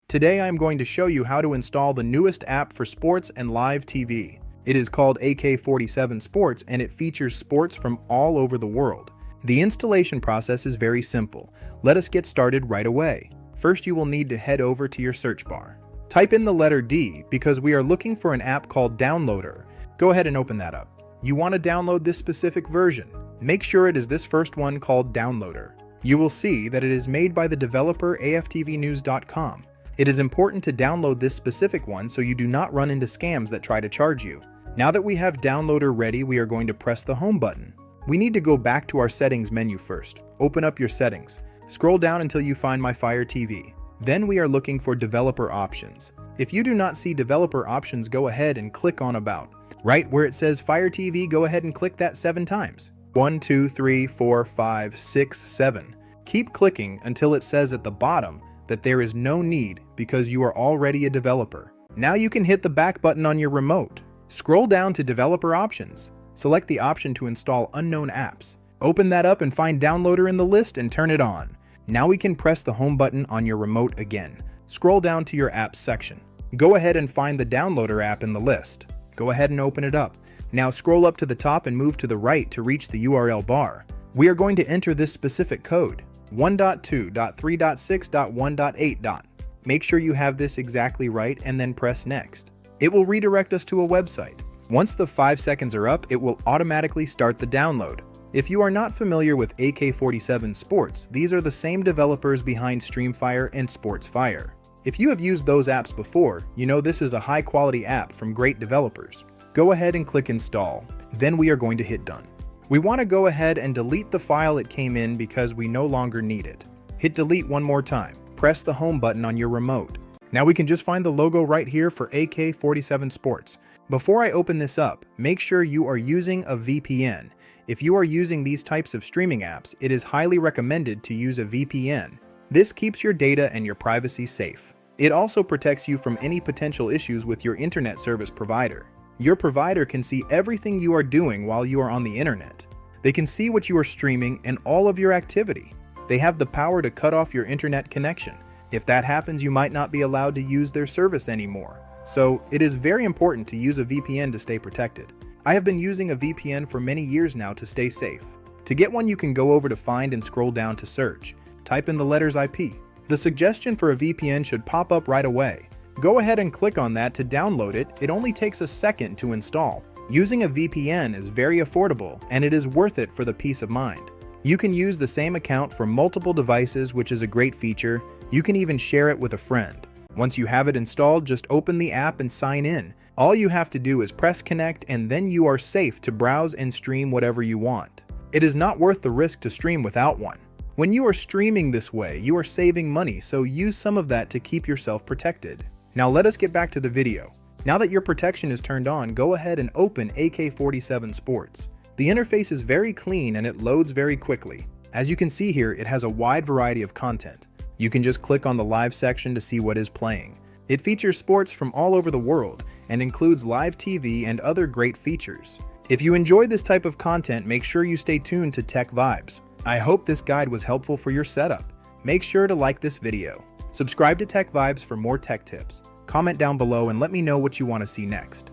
Today I am going to show you how to install the newest app for sports and live TV. It is called AK-47 Sports and it features sports from all over the world. The installation process is very simple. Let us get started right away. First, you will need to head over to your search bar. Type in the letter D because we are looking for an app called Downloader. Go ahead and open that up. You want to download this specific version. Make sure it is this first one called Downloader. You will see that it is made by the developer aftvnews.com. It is important to download this specific one so you do not run into scams that try to charge you. Now that we have Downloader ready, we are going to press the home button. We need to go back to our settings menu first. Open up your settings. Scroll down until you find My Fire TV. Then we are looking for developer options. If you do not see developer options, go ahead and click on About. Right where it says Fire TV, go ahead and click that 7 times. 1, 2, 3, 4, 5, 6, 7. Keep clicking until it says at the bottom that there is no need because you are already a developer. Now you can hit the back button on your remote. Scroll down to Developer Options. Select the option to install unknown apps. Open that up and find Downloader in the list and turn it on. Now we can press the home button on your remote again. Scroll down to your apps section. Go ahead and find the Downloader app in the list. Go ahead and open it up. Now scroll up to the top and move to the right to reach the URL bar. We are going to enter this specific code, 1.2.3.6.1.8. Make sure you have this exactly right and then press Next. It will redirect us to a website. Once the 5 seconds are up, it will automatically start the download. If you are not familiar with AK-47 Sports, these are the same developers behind Streamfire and SportsFire. If you have used those apps before, you know this is a high-quality app from great developers. Go ahead and click Install. Then we are going to hit Done. We want to go ahead and delete the file it came in because we no longer need it. Hit Delete one more time. Press the home button on your remote. Now we can just find the logo right here for AK-47 Sports. Before I open this up, make sure you are using a VPN. If you are using these types of streaming apps, it is highly recommended to use a VPN. This keeps your data and your privacy safe. It also protects you from any potential issues with your internet service provider. Your provider can see everything you are doing while you are on the internet. They can see what you are streaming and all of your activity. They have the power to cut off your internet connection. If that happens, you might not be allowed to use their service anymore. So it is very important to use a VPN to stay protected. I have been using a VPN for many years now to stay safe. To get one, you can go over to Find and scroll down to Search. Type in the letters IP. The suggestion for a VPN should pop up right away. Go ahead and click on that to download it. It only takes a second to install. Using a VPN is very affordable and it is worth it for the peace of mind. You can use the same account for multiple devices, which is a great feature. You can even share it with a friend. Once you have it installed, just open the app and sign in. All you have to do is press connect and then you are safe to browse and stream whatever you want. It is not worth the risk to stream without one. When you are streaming this way, you are saving money, so use some of that to keep yourself protected. Now let us get back to the video. Now that your protection is turned on, go ahead and open AK-47 Sports. The interface is very clean and it loads very quickly. As you can see here, it has a wide variety of content. You can just click on the live section to see what is playing. It features sports from all over the world and includes live TV and other great features. If you enjoy this type of content, make sure you stay tuned to TechVibes. I hope this guide was helpful for your setup. Make sure to like this video. Subscribe to TechVibes for more tech tips. Comment down below and let me know what you want to see next.